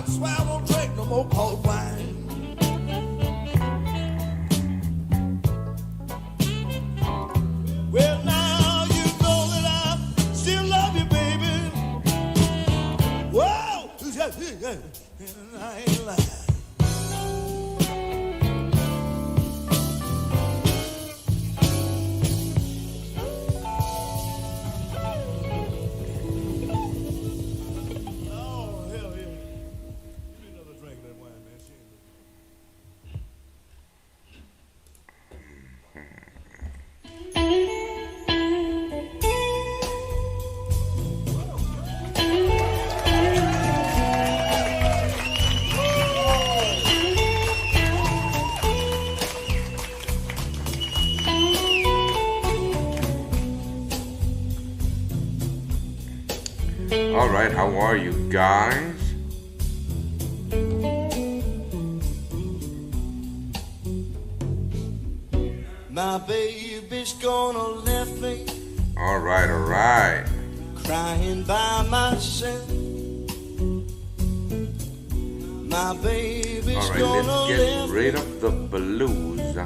I swear I won't drink no more cold wine. Well, now you know that I still love you, baby. Whoa! I ain't lying. Oh, hell yeah. Give me another drink of that wine, man. She ain't All right, how are you guys? my baby's gonna left me All right, all right. crying by myself. My baby's All right, gonna let's get left rid me. of the blues.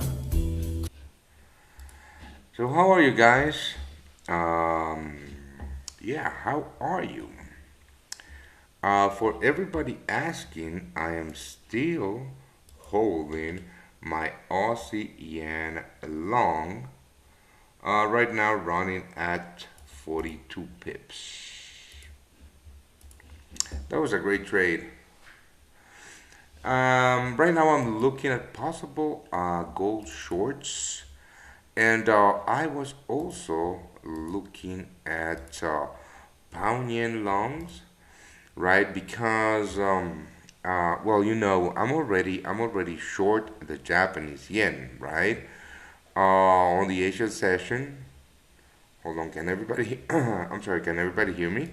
So, how are you guys? Um, yeah, how are you? For everybody asking, I am still holding my Aussie yen long. Right now, running at 42 pips. That was a great trade. Right now, I'm looking at possible gold shorts, and I was also looking at pound yen longs, right? Because well, I'm already short the Japanese yen, right? On the Asia session. Hold on, can everybody? I'm sorry, can everybody hear me?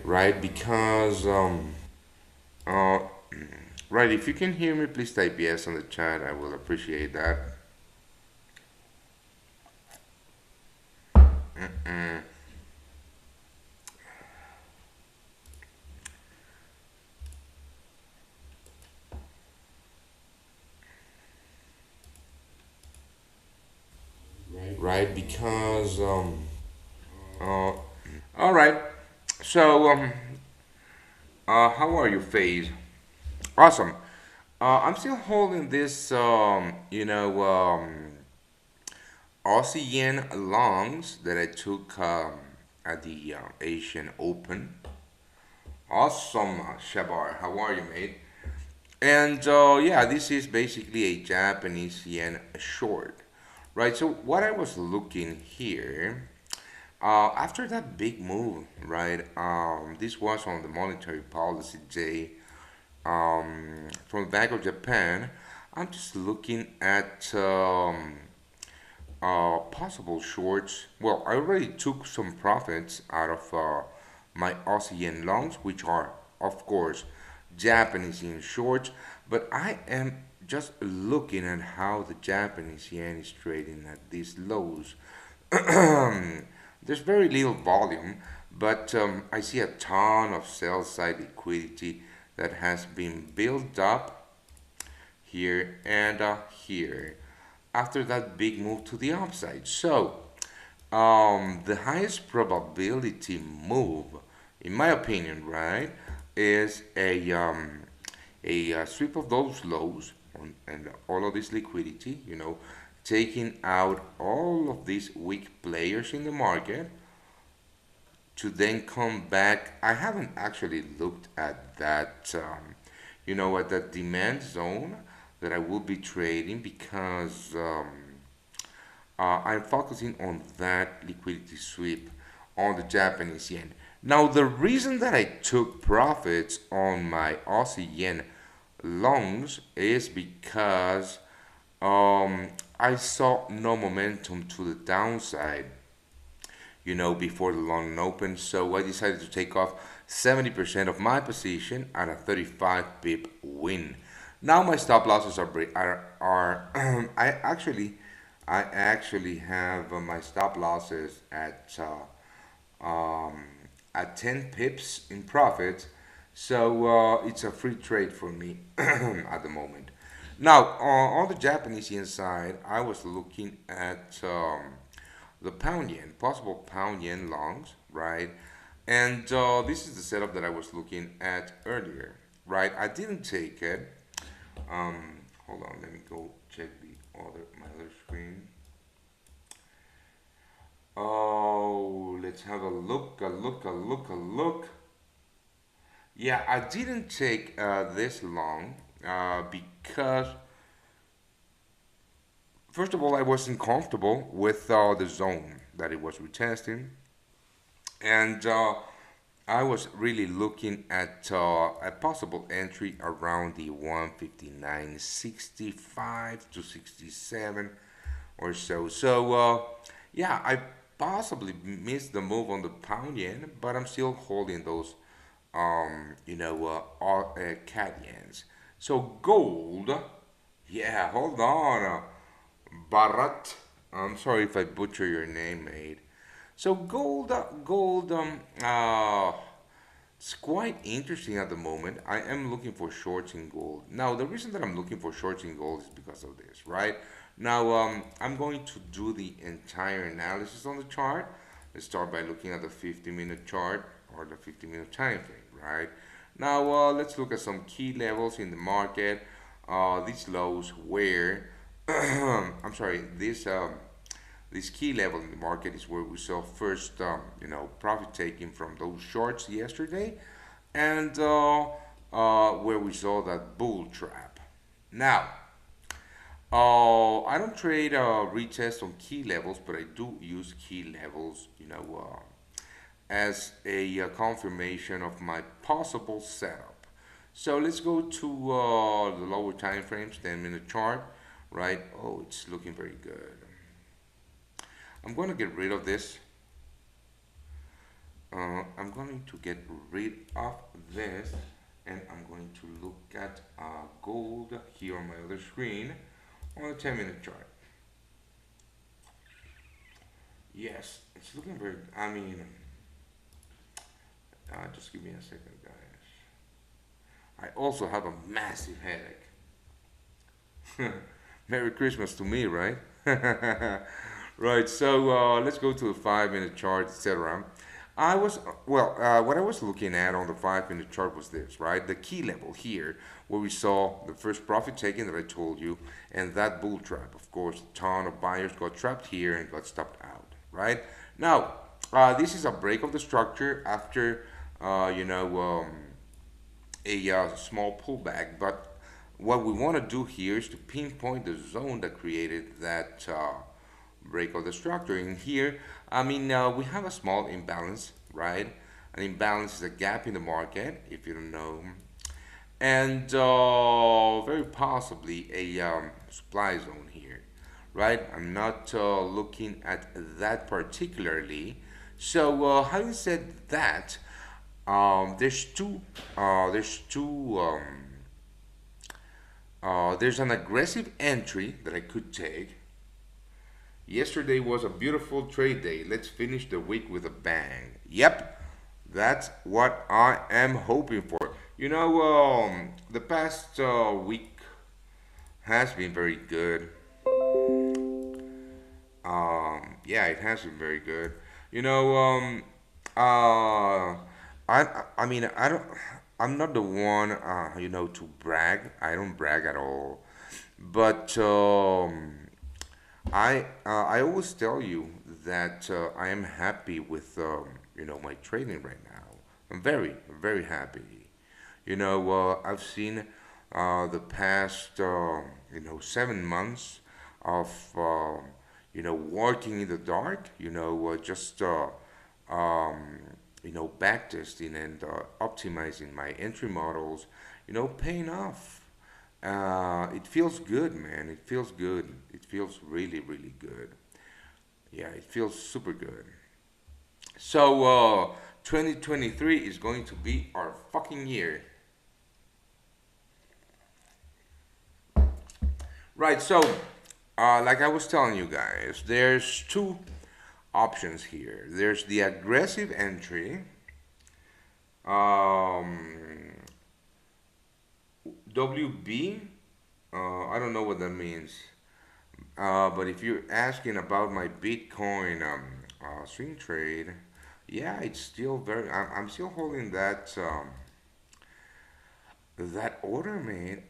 Right? Because uh, right, if you can hear me, please type yes on the chat. I will appreciate that. Mm-mm. Right, because uh, all right. So how are you, FaZe? Awesome. I'm still holding this, Aussie yen longs that I took at the Asian Open. Awesome, Shabar. How are you, mate? And yeah, this is basically a Japanese yen short, right? So what I was looking here, after that big move, right? This was on the monetary policy day from the Bank of Japan. I'm just looking at possible shorts. Well, I already took some profits out of my Aussie yen longs, which are, of course, Japanese yen shorts. But I am just looking at how the Japanese yen is trading at these lows. There's very little volume, but I see a ton of sell side liquidity that has been built up here and here after that big move to the upside. So, the highest probability move, in my opinion, right, is a sweep of those lows and all of this liquidity, taking out all of these weak players in the market to then come back. I haven't actually looked at that, at that demand zone that I will be trading because I'm focusing on that liquidity sweep on the Japanese yen. Now, the reason that I took profits on my Aussie yen longs is because I saw no momentum to the downside, before the long open. So I decided to take off 70% of my position at a 35 pip win. Now my stop losses are I actually have my stop losses at 10 pips in profit. So it's a free trade for me at the moment. Now, on the Japanese yen side, I was looking at the pound yen, possible pound yen longs, right? And this is the setup that I was looking at earlier, right? I didn't take it. Hold on, let me go check my other screen. Oh, let's have a look. Yeah, I didn't take this long because, first of all, I wasn't comfortable with the zone that it was retesting, and I was really looking at a possible entry around the 159.65 to 67 or so. So, yeah, I possibly missed the move on the pound yen, but I'm still holding those cat yens. So gold, yeah, hold on, Bharat. I'm sorry if I butcher your name, mate. So gold, it's quite interesting at the moment. I am looking for shorts in gold. Now, the reason that I'm looking for shorts in gold is because of this, right? Now, I'm going to do the entire analysis on the chart. Let's start by looking at the 50-minute chart or the 50-minute time frame, right? Now, let's look at some key levels in the market. These lows where, I'm sorry, this key level in the market is where we saw first, profit taking from those shorts yesterday, and where we saw that bull trap. Now, I don't trade retest on key levels, but I do use key levels, as a confirmation of my possible setup. So let's go to the lower time frames, 10-minute chart, right? Oh, it's looking very good. I'm going to get rid of this. I'm going to get rid of this, and I'm going to look at gold here on my other screen on the 10-minute chart. Yes, it's looking very, just give me a second, guys. I also have a massive headache. Merry Christmas to me, right? Right, so let's go to the 5-minute chart, etc. What I was looking at on the 5-minute chart was this, right? The key level here, where we saw the first profit taking that I told you, and that bull trap. Of course, a ton of buyers got trapped here and got stopped out, right? Now, this is a break of the structure after, a small pullback, but what we want to do here is to pinpoint the zone that created that break of the structure. In here, we have a small imbalance, right? An imbalance is a gap in the market, if you don't know, and very possibly a supply zone here, right? I'm not looking at that particularly. So, having said that, there's an aggressive entry that I could take. Yesterday was a beautiful trade day. Let's finish the week with a bang. Yep, that's what I am hoping for. The past week has been very good. Yeah, it has been very good. You know, I don't. I'm not the one, to brag. I don't brag at all. But I always tell you that I am happy with my trading right now. I'm very very happy. I've seen the past 7 months of working in the dark. Just backtesting and optimizing my entry models. Paying off. It feels good, man. It feels good. It feels really, really good. Yeah, it feels super good. So, 2023 is going to be our fucking year. Right, so, like I was telling you guys, there's two options here. There's the aggressive entry, WB, I don't know what that means. But if you're asking about my Bitcoin swing trade, yeah, it's still very. I'm still holding that order, man.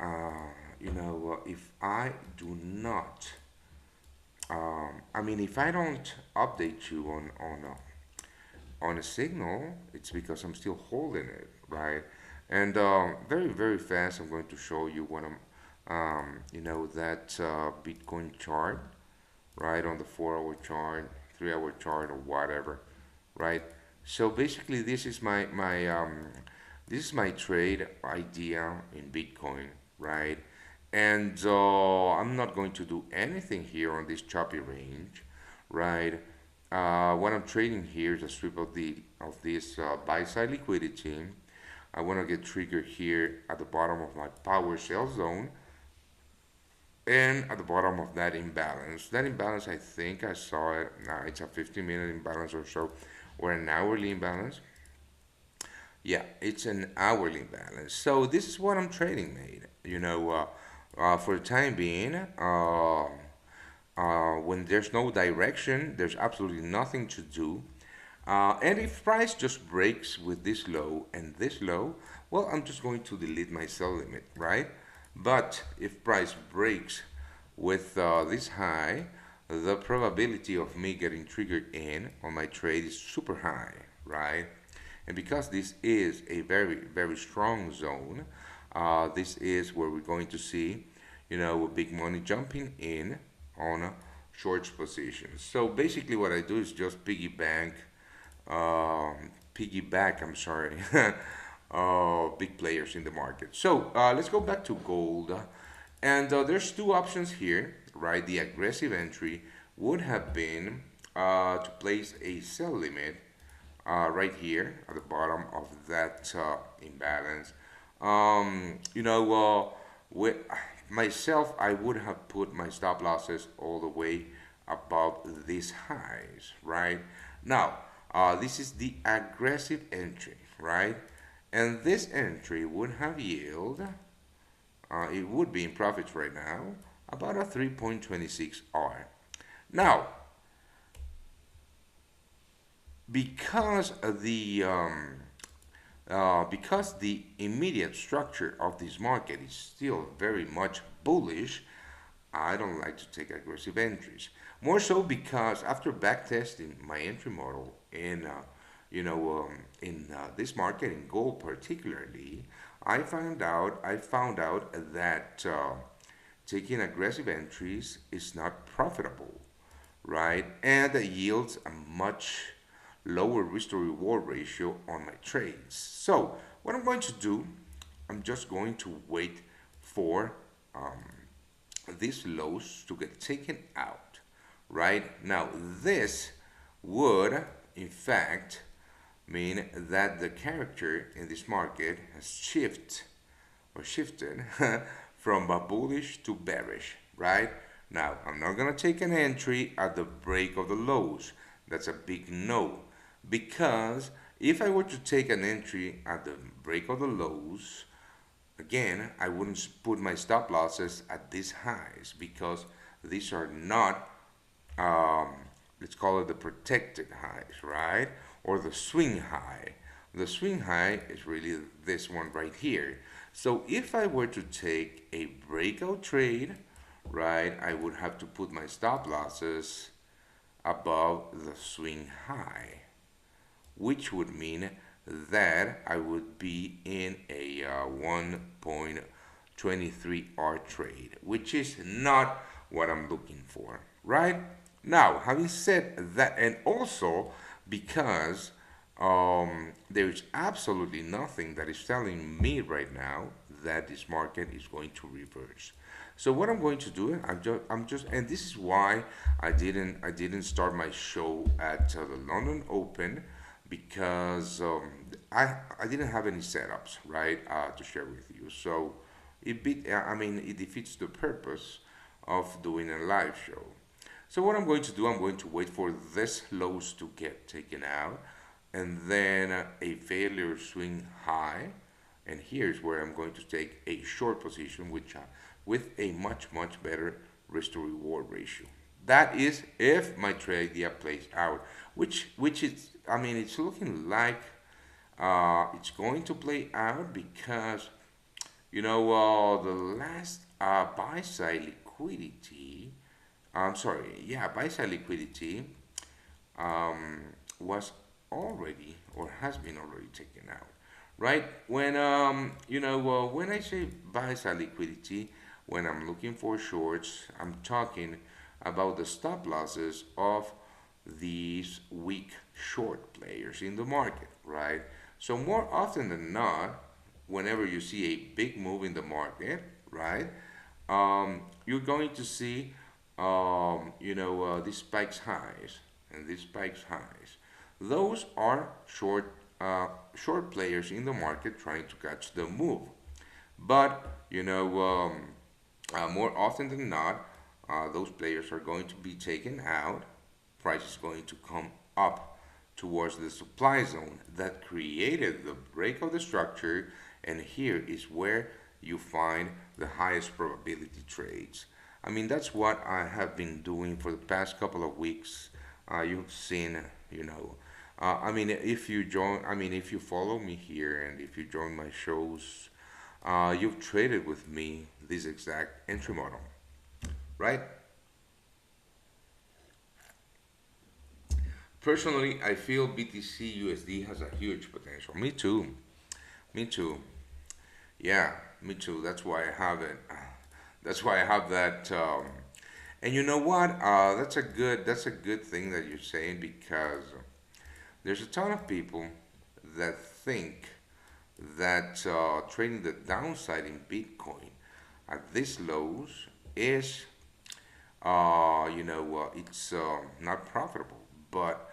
If I do not, I mean, if I don't update you on a signal, it's because I'm still holding it, right? And very, very fast, I'm going to show you what that Bitcoin chart, right, on the 4 hour chart, 3 hour chart, or whatever, right? So basically, this is my trade idea in Bitcoin, right? And I'm not going to do anything here on this choppy range, right? What I'm trading here is a strip of this buy side liquidity. I want to get triggered here at the bottom of my power sell zone and at the bottom of that imbalance. That imbalance, I think I saw it. Now it's a 15-minute imbalance or so, or an hourly imbalance. Yeah, it's an hourly imbalance. So this is what I'm trading, mate. For the time being, when there's no direction, there's absolutely nothing to do. And if price just breaks with this low and this low, well, I'm just going to delete my sell limit, right? But if price breaks with this high, the probability of me getting triggered in on my trade is super high, right? And because this is a very, very strong zone, this is where we're going to see, big money jumping in on short positions. So basically what I do is just piggyback, I'm sorry, big players in the market. So let's go back to gold. And there's two options here, right? The aggressive entry would have been to place a sell limit right here at the bottom of that imbalance. With myself, I would have put my stop losses all the way above these highs, right? Now, this is the aggressive entry, right? And this entry would have yield, it would be in profits right now, about a 3.26 R. Now, because the immediate structure of this market is still very much bullish, I don't like to take aggressive entries. More so because after backtesting my entry model in this market in gold particularly, I found out that taking aggressive entries is not profitable, right? And it yields a much lower risk to reward ratio on my trades. So what I'm going to do, I'm just going to wait for these lows to get taken out, right? Now this would in fact mean that the character in this market has shifted from bullish to bearish, right? Now, I'm not going to take an entry at the break of the lows. That's a big no. Because if I were to take an entry at the break of the lows, again, I wouldn't put my stop losses at these highs because these are not, um, let's call it the protected highs, right? Or the swing high. The swing high is really this one right here. So if I were to take a breakout trade, right, I would have to put my stop losses above the swing high, which would mean that I would be in a 1.23 R trade, which is not what I'm looking for, right? Now, having said that, and also because there's absolutely nothing that is telling me right now that this market is going to reverse. So what I'm going to do, and this is why I didn't start my show at the London Open because I didn't have any setups right to share with you. So it defeats the purpose of doing a live show. So what I'm going to do, I'm going to wait for this lows to get taken out and then a failure swing high and here's where I'm going to take a short position with a much better risk to reward ratio. That is if my trade idea plays out, which is, I mean, it's looking like it's going to play out because the last buy side liquidity, I'm sorry, yeah, buy side liquidity um, was already or has been already taken out, right? When I say buy side liquidity, when I'm looking for shorts, I'm talking about the stop losses of these weak short players in the market, right? So more often than not, whenever you see a big move in the market, right, you're going to see, these spikes highs and these spikes highs. Those are short players in the market trying to catch the move. But more often than not, those players are going to be taken out. Price is going to come up towards the supply zone that created the break of the structure, and here is where you find the highest probability trades. I mean, that's what I have been doing for the past couple of weeks. You've seen, you know, if you follow me here and if you join my shows, you've traded with me this exact entry model, right? Personally, I feel BTC USD has a huge potential. Me too. Me too. Yeah, me too. That's why I have it. That's why I have that. And you know what? That's a good thing that you're saying because there's a ton of people that think that trading the downside in Bitcoin at these lows is it's not profitable. But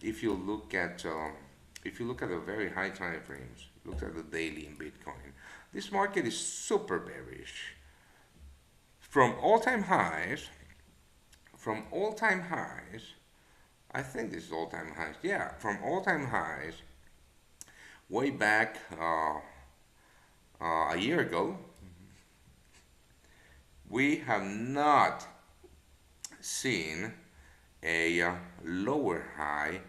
if you look at the very high time frames, look at the daily in Bitcoin, this market is super bearish. From all-time highs, from all-time highs, I think this is all-time highs. Yeah, from all-time highs, way back a year ago, we have not seen a lower high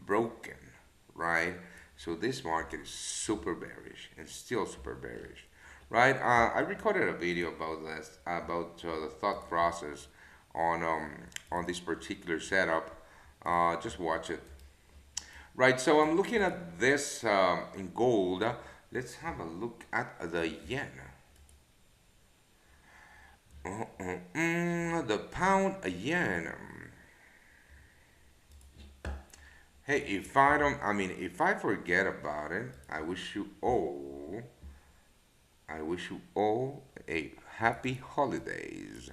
broken, right? So this market is super bearish and still super bearish, right? I recorded a video about this, about the thought process on this particular setup. Just watch it, right? So I'm looking at this in gold. Let's have a look at the yen. The pound yen. Hey, if I forget about it, I wish you all a happy holidays.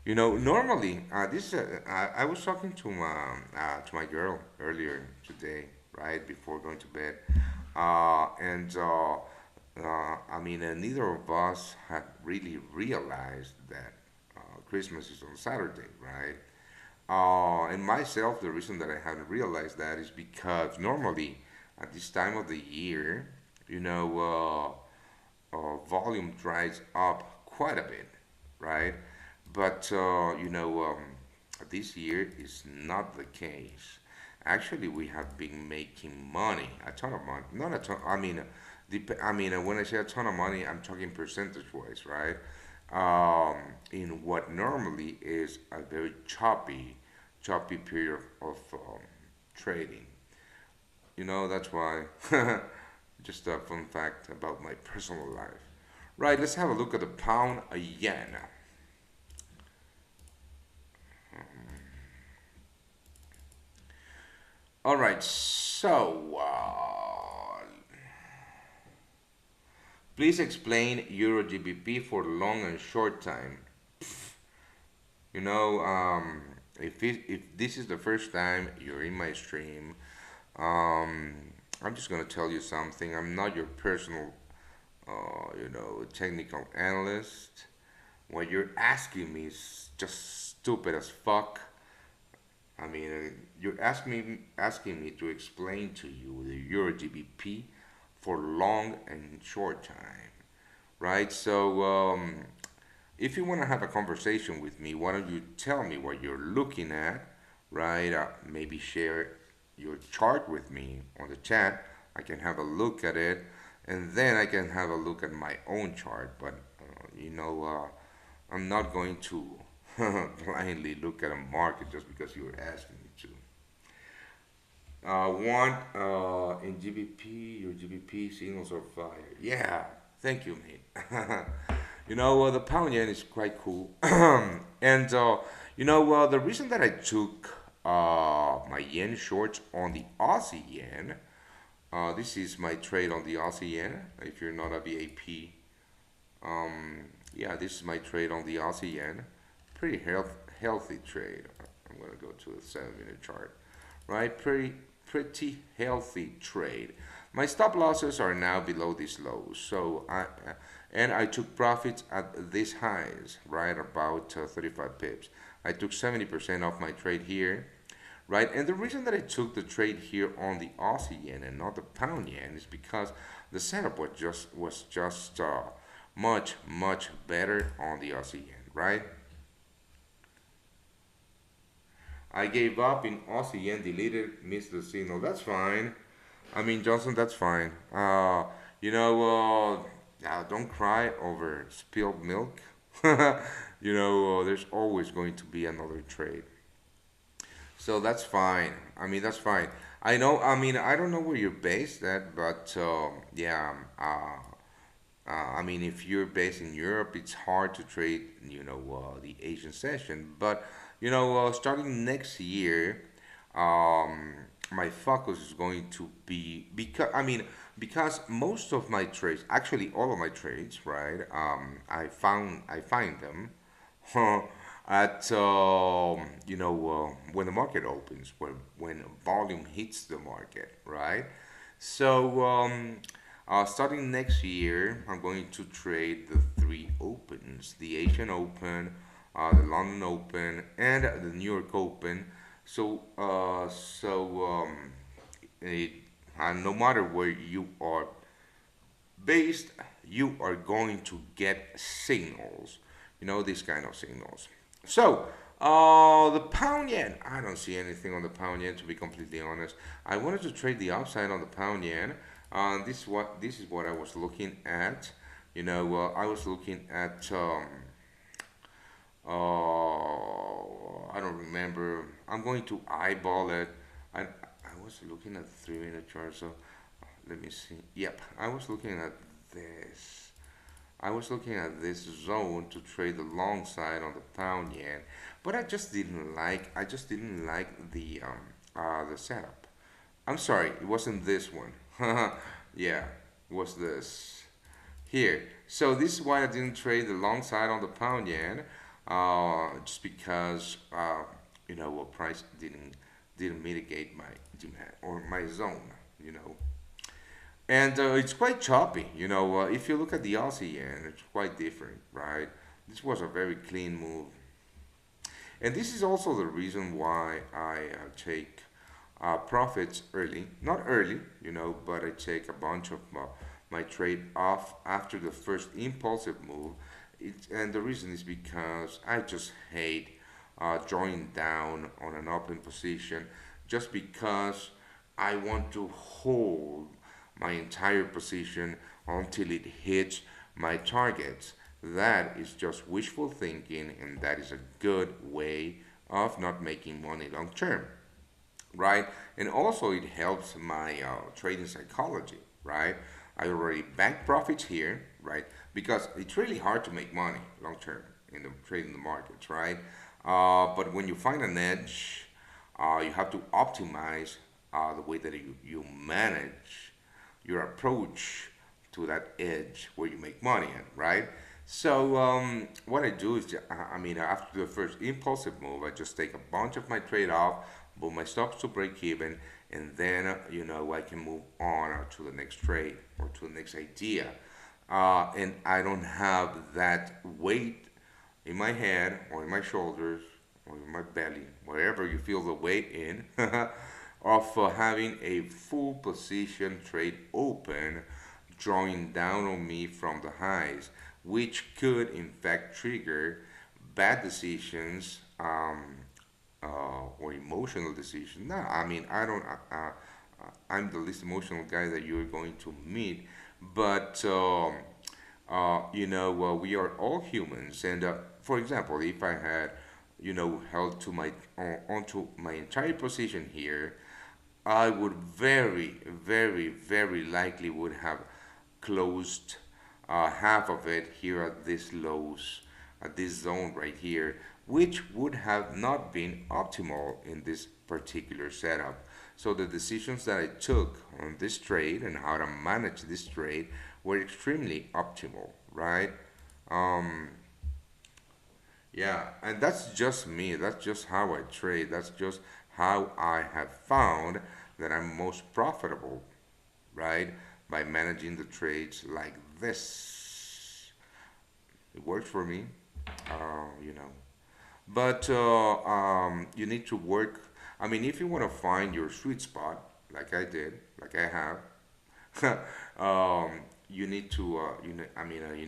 Normally, I was talking to my girl earlier today, right before going to bed, neither of us had really realized that Christmas is on Saturday, right? And myself, the reason that I haven't realized that is because normally at this time of the year, you know, volume dries up quite a bit, right? But this year is not the case. Actually, we have been making money, a ton of money. Not a ton. When I say a ton of money, I'm talking percentage-wise, right? In what normally is a very choppy period of trading. That's why. Just a fun fact about my personal life. Right, let's have a look at the pound yen. All right, so please explain Euro GBP for long and short time. You know, if this is the first time you're in my stream, um, I'm just gonna tell you something. I'm not your personal, technical analyst. What you're asking me is just stupid as fuck. you're asking me to explain to you the Euro GBP for long and short time, right? So if you want to have a conversation with me, why don't you tell me what you're looking at, right? Maybe share your chart with me on the chat. I can have a look at it, and then I can have a look at my own chart. But I'm not going to blindly look at a market just because you're asking me to. One in GBP, your GBP signals are fire. Yeah, thank you, mate. The pound yen is quite cool, and the reason that I took my yen shorts on the Aussie yen. This is my trade on the Aussie yen. If you're not a VAP, yeah, this is my trade on the Aussie yen. Pretty healthy trade. I'm gonna go to the 7 minute chart. Right, pretty healthy trade. My stop losses are now below these lows. So I took profits at these highs, right, about 35 pips. I took 70% of my trade here, right? And the reason that I took the trade here on the Aussie yen and not the pound yen is because the setup was just much better on the Aussie yen, right? I gave up in Aussie yen, deleted, missed the signal. That's fine. Johnson, that's fine. Don't cry over spilled milk. There's always going to be another trade. So that's fine. That's fine. I know, I don't know where you're based at, but yeah, if you're based in Europe, it's hard to trade, the Asian session. But, starting next year, my focus is going to be because most of my trades, actually all of my trades, right? I find them at when the market opens, when volume hits the market, right? So starting next year, I'm going to trade the three opens: the Asian Open, the London Open, and the New York Open. So it, no matter where you are based, you are going to get signals. These kind of signals. So, the pound yen. I don't see anything on the pound yen, to be completely honest. I wanted to trade the upside on the pound yen. This is what I was looking at. I was looking at. I don't remember. I'm going to eyeball it. I was looking at the 3 minute chart. So let me see. Yep, I was looking at this. I was looking at this zone to trade the long side on the pound yen, but I just didn't like the setup. I'm sorry, it wasn't this one. Yeah, it was this here. So this is why I didn't trade the long side on the pound yen, just because price didn't mitigate my demand or my zone. You know. And it's quite choppy. If you look at the Aussie yen, it's quite different, right? This was a very clean move. And this is also the reason why I take profits early. Not early, but I take a bunch of my trade off after the first impulsive move. And the reason is because I just hate drawing down on an open position just because I want to hold my entire position until it hits my targets. That is just wishful thinking, and that is a good way of not making money long term, right? And also, it helps my trading psychology, right? I already bank profits here, right? Because it's really hard to make money long term in the trading the markets, right? But when you find an edge, you have to optimize the way that you manage your approach to that edge where you make money in, right? So what I do is, after the first impulsive move, I just take a bunch of my trade off, move my stops to break even, and then I can move on to the next trade or to the next idea, and I don't have that weight in my head or in my shoulders or in my belly, wherever you feel the weight in, of having a full position trade open, drawing down on me from the highs, which could in fact trigger bad decisions, or emotional decisions. No, I mean, I don't. I'm the least emotional guy that you're going to meet, but we are all humans. And for example, if I had, held to my onto my entire position here, I would very, very, very likely would have closed half of it here at this lows, at this zone right here, which would have not been optimal in this particular setup. So the decisions that I took on this trade and how to manage this trade were extremely optimal, right? Um, yeah, and that's just me. That's just how I trade. That's just how I have found that I'm most profitable, right? By managing the trades like this. It works for me, you know. But you need to work. I mean, if you want to find your sweet spot, like I did, like I have, you need to, you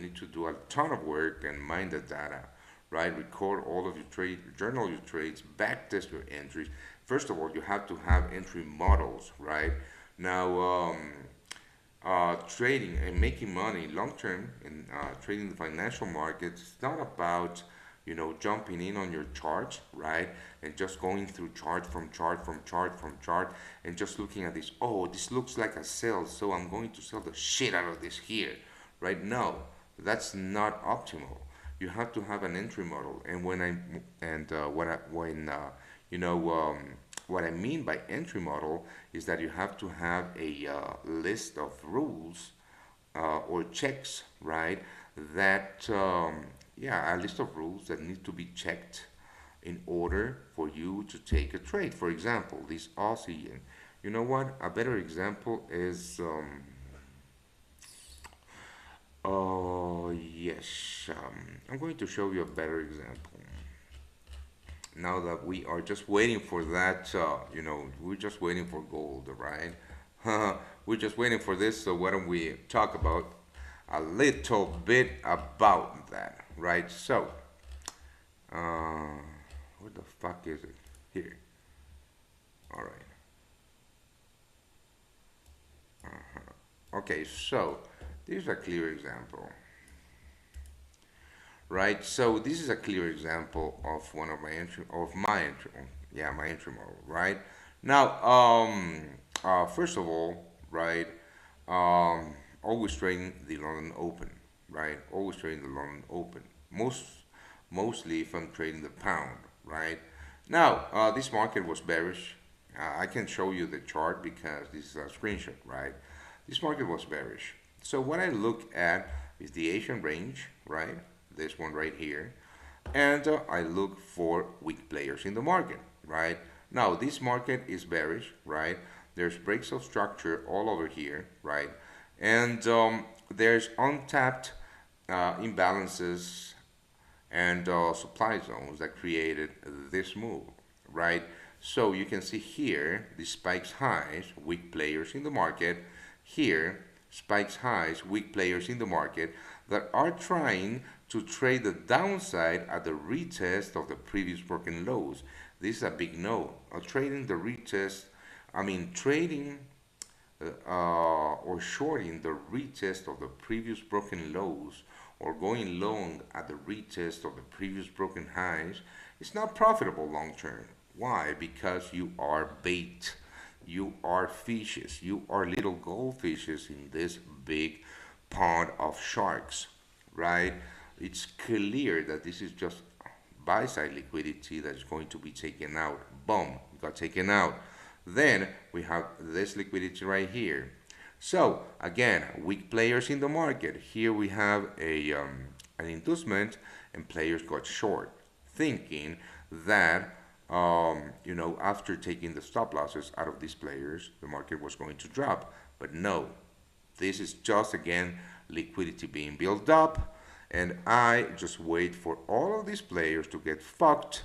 need to do a ton of work and mine the data, right? Record all of your trade, journal your trades, backtest your entries. First of all, you have to have entry models, right? Now, trading and making money long term in trading the financial markets, it's not about jumping in on your chart, right, and just going through chart from chart from chart from chart and just looking at this. Oh, this looks like a sell, so I'm going to sell the shit out of this here, right? No, that's not optimal. You have to have an entry model, and when I and what I, when you know what I mean by entry model is that you have to have a list of rules or checks, right? That yeah, a list of rules that need to be checked in order for you to take a trade. For example, this Aussie, and you know what? A better example is oh yes, I'm going to show you a better example. Now that we are just waiting for that, we're just waiting for gold, right? We're just waiting for this, so why don't we talk about a little bit about that, right? So, uh, what the fuck is it? Here. All right. Okay, so this is a clear example, right? So this is a clear example of one of my entry, yeah, my entry model, right? Now, first of all, right, always trading the London Open, right? Always trading the London Open. Mostly if I'm trading the pound, right? Now, this market was bearish. I can show you the chart because this is a screenshot, right? This market was bearish. So what I look at is the Asian range, right? This one right here. And I look for weak players in the market, right? Now, this market is bearish, right? There's breaks of structure all over here, right? And there's untapped imbalances and supply zones that created this move, right? So you can see here the spikes highs, weak players in the market. Here, spikes highs, weak players in the market that are trying to trade the downside at the retest of the previous broken lows. This is a big no. Trading the retest, trading or shorting the retest of the previous broken lows or going long at the retest of the previous broken highs is not profitable long term. Why? Because you are bait. You are fishes. You are little goldfishes in this big pond of sharks, right? It's clear that this is just buy side liquidity that's going to be taken out. Boom, got taken out. Then we have this liquidity right here. So again, weak players in the market. Here we have an inducement, and players got short, thinking that after taking the stop losses out of these players, the market was going to drop. But no, this is just again liquidity being built up, and I just wait for all of these players to get fucked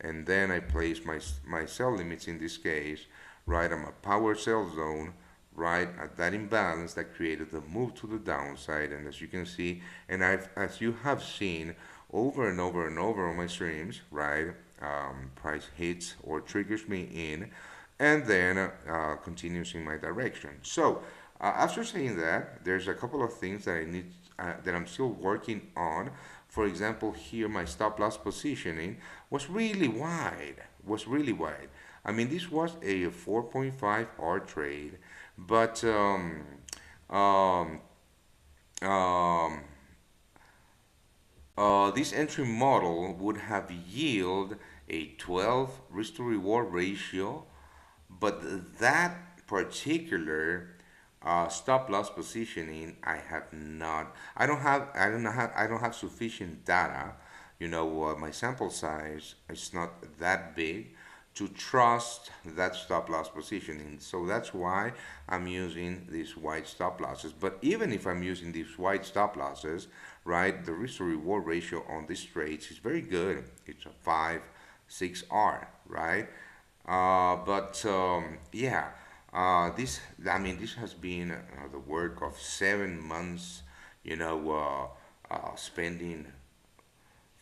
and then I place my sell limits in this case right on my power sell zone, right at that imbalance that created the move to the downside. And as you can see, and as you have seen over and over and over on my streams, right, price hits or triggers me in, and then continues in my direction. So after saying that, there's a couple of things that I need that I'm still working on. For example, here my stop loss positioning was really wide. Was really wide. I mean, this was a 4.5 R trade, but um, um, this entry model would have yield a 12 risk to reward ratio, but that particular stop loss positioning, I don't have sufficient data. My sample size is not that big to trust that stop loss positioning. So that's why I'm using these wide stop losses. But even if I'm using these wide stop losses, right, the risk to reward ratio on these trades is very good. It's a 5, 6R, right? But yeah, this has been the work of 7 months, spending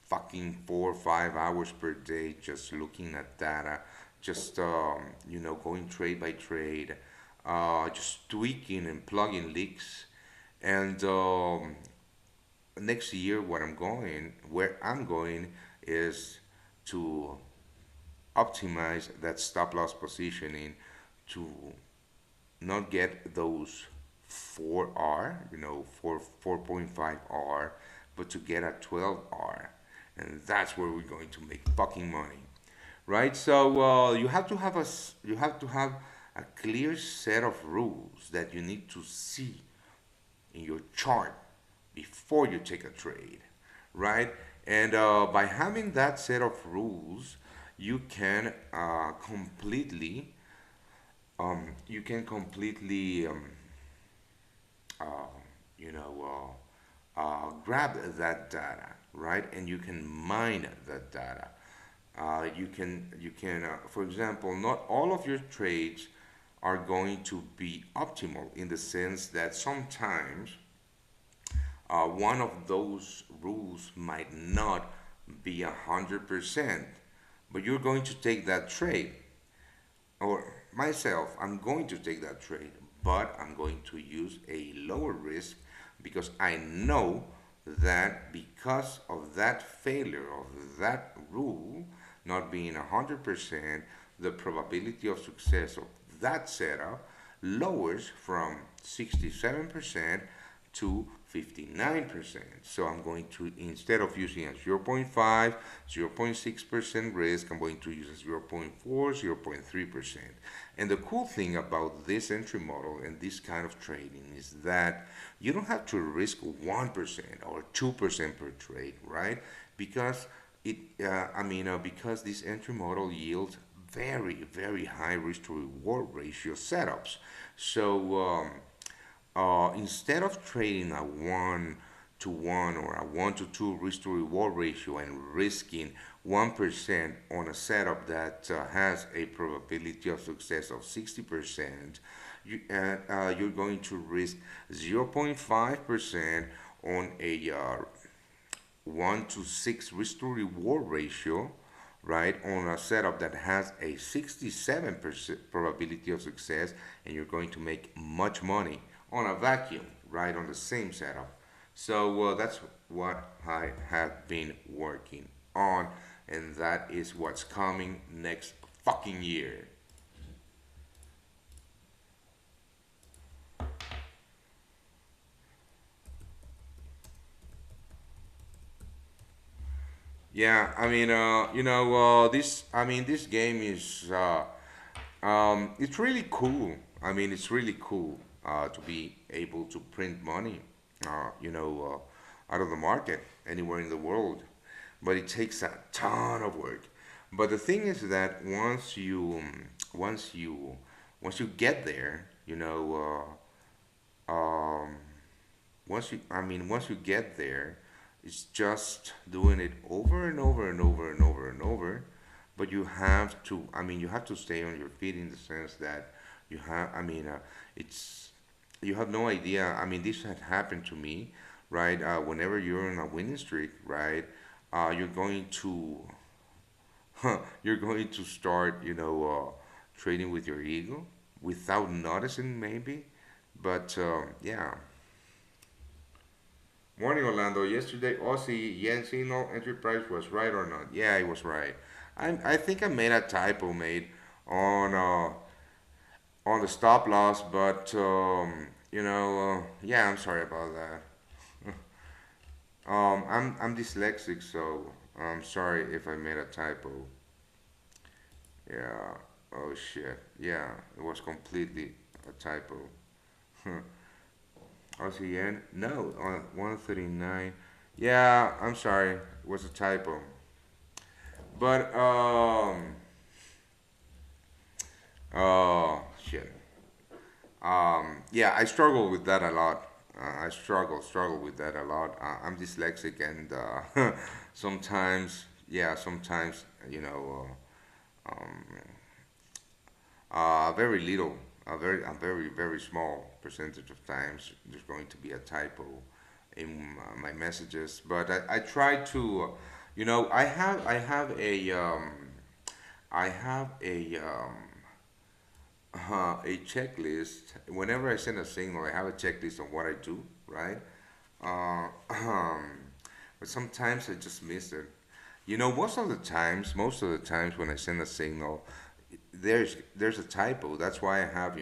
fucking 4 or 5 hours per day just looking at data, just going trade by trade, just tweaking and plugging leaks. And next year, where I'm going is to optimize that stop loss positioning to not get those 4R, 4.5R, but to get a 12R. And that's where we're going to make fucking money, right? So you have to have a clear set of rules that you need to see in your chart before you take a trade, right? And by having that set of rules, you can completely uh, you know grab that data, right? And you can mine that data. For example, not all of your trades are going to be optimal in the sense that sometimes one of those rules might not be 100%, but you're going to take that trade. Or myself, I'm going to take that trade, but I'm going to use a lower risk because I know that because of that failure of that rule not being 100%, the probability of success of that setup lowers from 67% to 59%. So I'm going to, instead of using a 0.5, 0.6% risk, I'm going to use a 0.4, 0.3%. And the cool thing about this entry model and this kind of trading is that you don't have to risk 1% or 2% per trade, right? Because because this entry model yields very, very high risk to reward ratio setups. So instead of trading a 1 to 1 or a 1 to 2 risk to reward ratio and risking 1% on a setup that has a probability of success of 60%, you're going to risk 0.5% on a 1 to 6 risk to reward ratio, right, on a setup that has a 67% probability of success, and you're going to make much money on a vacuum, right, on the same setup. So that's what I have been working on, and that is what's coming next fucking year. Yeah, this game is it's really cool. It's really cool to be able to print money, out of the market anywhere in the world. But it takes a ton of work. But the thing is that once you, once you get there, once you get there, it's just doing it over and over and over and over and over, but you have to, I mean, you have to stay on your feet in the sense that you have, I mean, it's, you have no idea. I mean, this had happened to me, right? Whenever you're on a winning streak, right? You're going to, you're going to start, trading with your ego without noticing, maybe. But yeah. Morning, Orlando. Yesterday, Aussie yen signal entry price was right or not? Yeah, it was right. I think I made a typo, made on on the stop loss, but yeah, I'm sorry about that. I'm dyslexic, so I'm sorry if I made a typo. Yeah. Oh shit. Yeah, it was completely a typo. Aussie yen? No, on 139. Yeah, I'm sorry. It was a typo. But oh shit. Yeah, I struggle with that a lot. I struggle with that a lot. I'm dyslexic, and sometimes, yeah, sometimes, very little, a very very small percentage of times there's going to be a typo in my messages. But I try to, I have a checklist. Whenever I send a signal, I have a checklist on what I do, right? Uh, but sometimes I just miss it. Most of the times when I send a signal, there's a typo. That's why I have,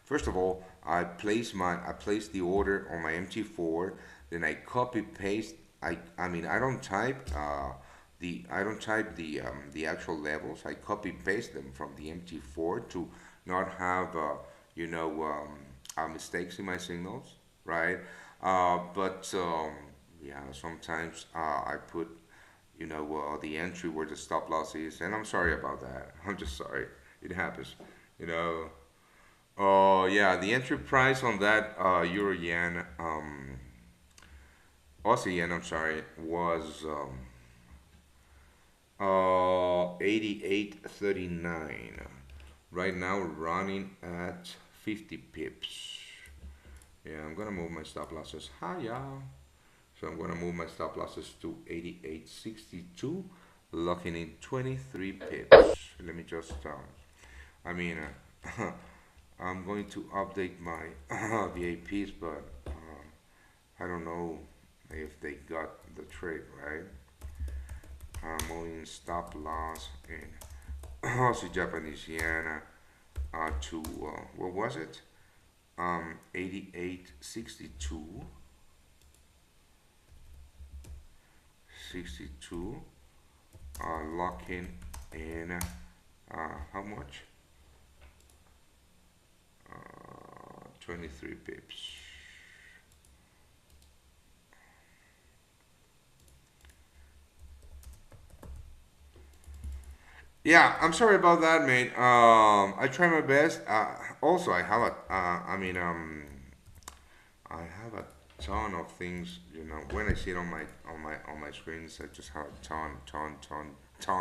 first of all, I place the order on my MT4, then I copy paste. I don't type the actual levels. I copy paste them from the MT4 to not have mistakes in my signals, right? But yeah, sometimes I put the entry where the stop loss is, and I'm sorry about that. I'm just sorry. It happens, you know. Oh yeah, the entry price on that Euro yen, Aussie yen, I'm sorry, was 88.39. Right now running at 50 pips. Yeah, I'm gonna move my stop losses higher. So I'm gonna move my stop losses to 88.62, locking in 23 pips. Let me just, I mean, I'm going to update my VAPs, but I don't know if they got the trick right. I'm moving stop loss in Aussie Japanese yen to what was it? 88.62, 62, locking in how much? 23 pips. Yeah, I'm sorry about that, mate. I try my best. Also, I have I have a ton of things. When I see it on my screens, I just have a ton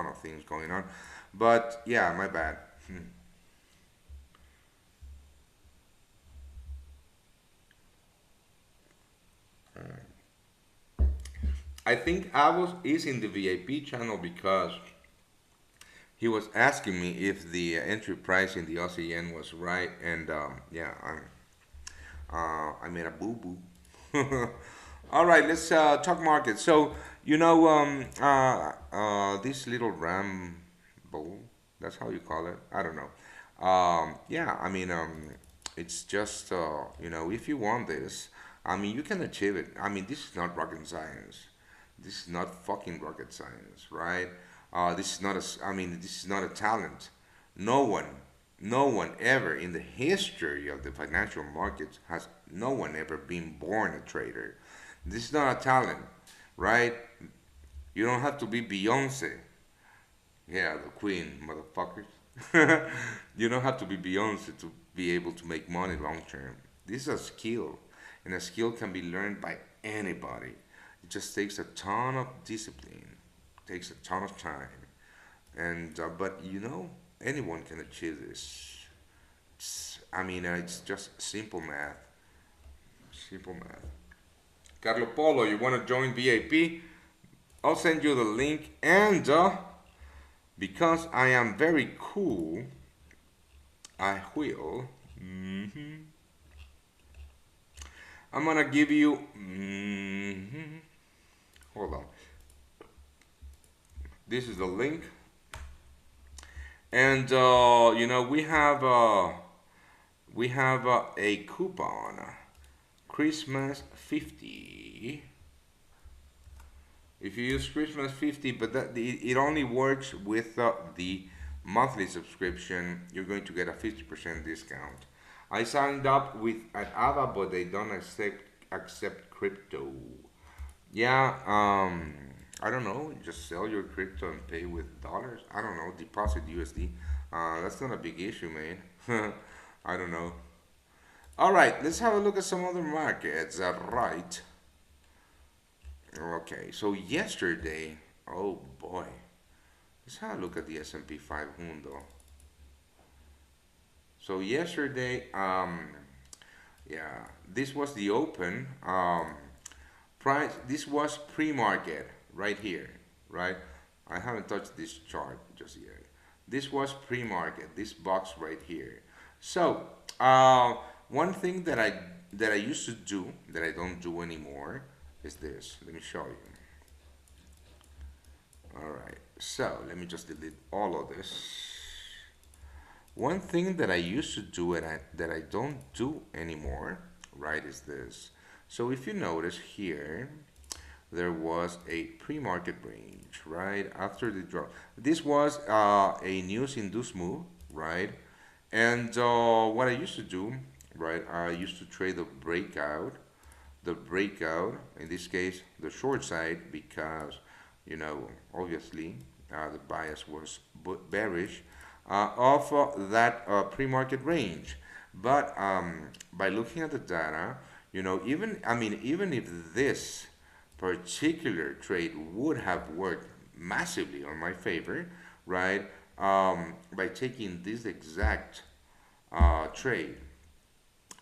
of things going on. But yeah, my bad. I think I was is in the VIP channel because he was asking me if the entry price in the Aussie yen was right, and yeah, I made a boo boo. All right, let's talk market. So this little ramble, that's how you call it. I don't know. Yeah, it's just if you want this, you can achieve it. This is not rocket science. This is not fucking rocket science, right? This is not this is not a talent. No one, no one ever in the history of the financial markets has no one ever been born a trader. This is not a talent, right? You don't have to be Beyonce. Yeah, the queen, motherfuckers. You don't have to be Beyonce to be able to make money long term. This is a skill, and a skill can be learned by anybody. It just takes a ton of discipline, takes a ton of time. And but anyone can achieve this. It's just simple math. Simple math. Carlo Polo, you want to join VIP? I'll send you the link. And because I am very cool, I will. I'm gonna give you. Hold on. This is the link, and we have a coupon, Christmas 50. If you use Christmas 50, but it only works with the monthly subscription, you're going to get a 50% discount. I signed up with an AVA, but they don't accept crypto. Yeah, I don't know. Just sell your crypto and pay with dollars. I don't know. Deposit USD. That's not a big issue, man. I don't know. All right, let's have a look at some other markets. Right. Okay, so yesterday, oh boy, let's have a look at the S&P 500. So yesterday, yeah, this was the open price. This was pre-market right here, right? I haven't touched this chart just yet. This was pre-market. This box right here. So one thing that I used to do that I don't do anymore is this. Let me show you. All right. So let me just delete all of this. One thing that I used to do and that I don't do anymore, right, is this. So if you notice here, there was a pre-market range, right, after the drop. This was a news-induced move, right? And what I used to do, right, I used to trade the breakout, in this case, the short side, because, obviously, the bias was bearish of that pre-market range. But by looking at the data, even if this particular trade would have worked massively on my favor, right? By taking this exact trade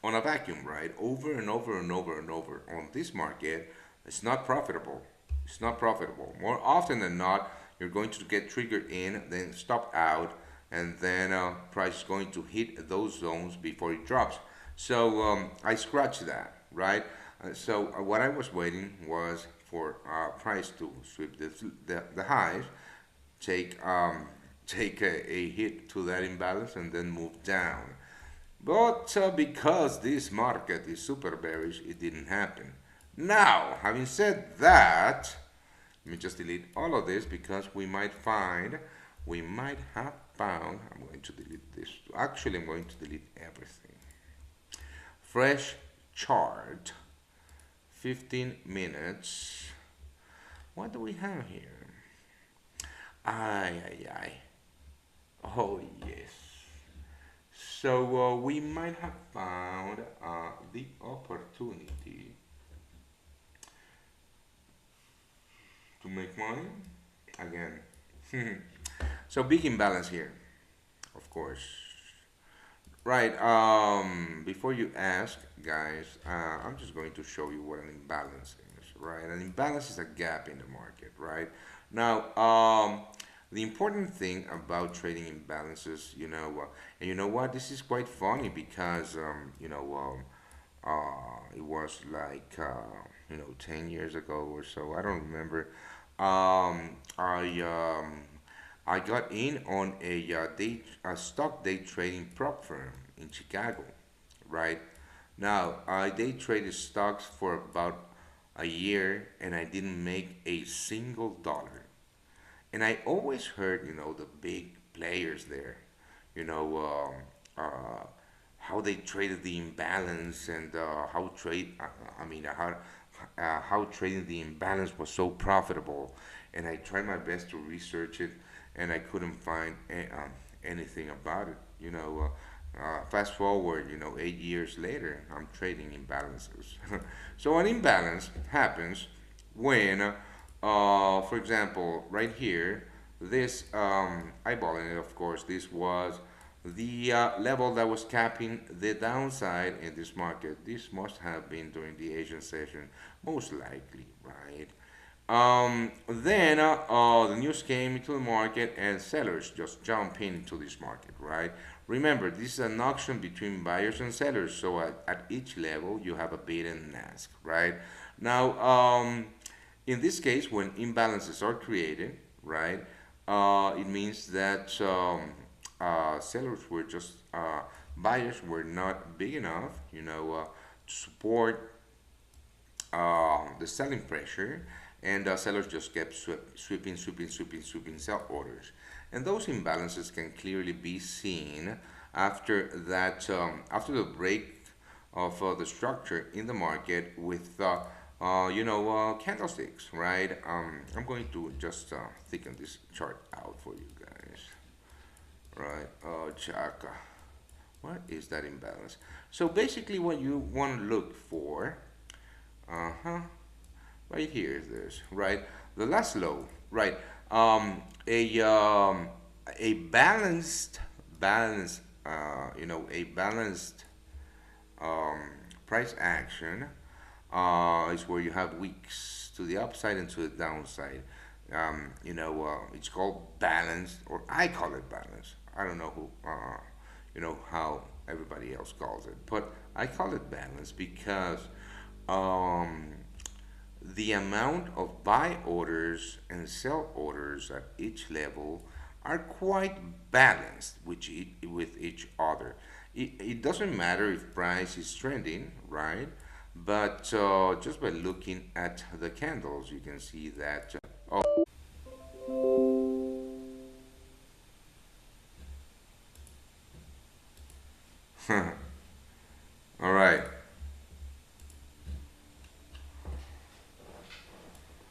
on a vacuum, right? Over and over and over and over on this market, it's not profitable. It's not profitable. More often than not, you're going to get triggered in, then stop out, and then price is going to hit those zones before it drops. So I scratched that, right? So what I was waiting was for price to sweep the highs, take take a hit to that imbalance, and then move down. But because this market is super bearish, it didn't happen. Now, having said that, let me just delete all of this because we might have found, I'm going to delete this. Actually, I'm going to delete everything. Fresh chart, 15 minutes. What do we have here? Ay, ay, ay. Oh, yes. So we might have found the opportunity to make money again. So big imbalance here, of course. Right. Before you ask, guys, I'm just going to show you what an imbalance is. Right. An imbalance is a gap in the market. Right. Now, the important thing about trading imbalances, and you know what? This is quite funny because, it was like, 10 years ago or so. I don't remember. I got in on a stock day trading prop firm in Chicago, right? Now, I day traded stocks for about a year and I didn't make a single dollar. And I always heard, the big players there, you know, how they traded the imbalance and how trading the imbalance was so profitable. And I tried my best to research it, and I couldn't find anything about it. Fast forward, 8 years later, I'm trading imbalances. So an imbalance happens when, for example, right here, this eyeballing it, of course, this was the level that was capping the downside in this market. This must have been during the Asian session, most likely, right? Then the news came into the market and sellers just jump into this market, right? Remember, this is an auction between buyers and sellers, so at each level you have a bid and ask, right? Now, in this case, when imbalances are created, right, it means that sellers were just buyers were not big enough, to support the selling pressure, and sellers just kept sweeping sell orders. And those imbalances can clearly be seen after that, after the break of the structure in the market with, candlesticks, right? I'm going to just thicken this chart out for you guys, right? Oh, Chaka. What is that imbalance? So basically, what you want to look for, uh huh, right here is this, right? The last low, right? Um, a um, a a balanced um, price action is where you have weeks to the upside and to the downside. It's called balanced, or I call it balanced. I don't know how everybody else calls it, but I call it balanced because um, the amount of buy orders and sell orders at each level are quite balanced with each other. It doesn't matter if price is trending, right? But just by looking at the candles, you can see that. All right.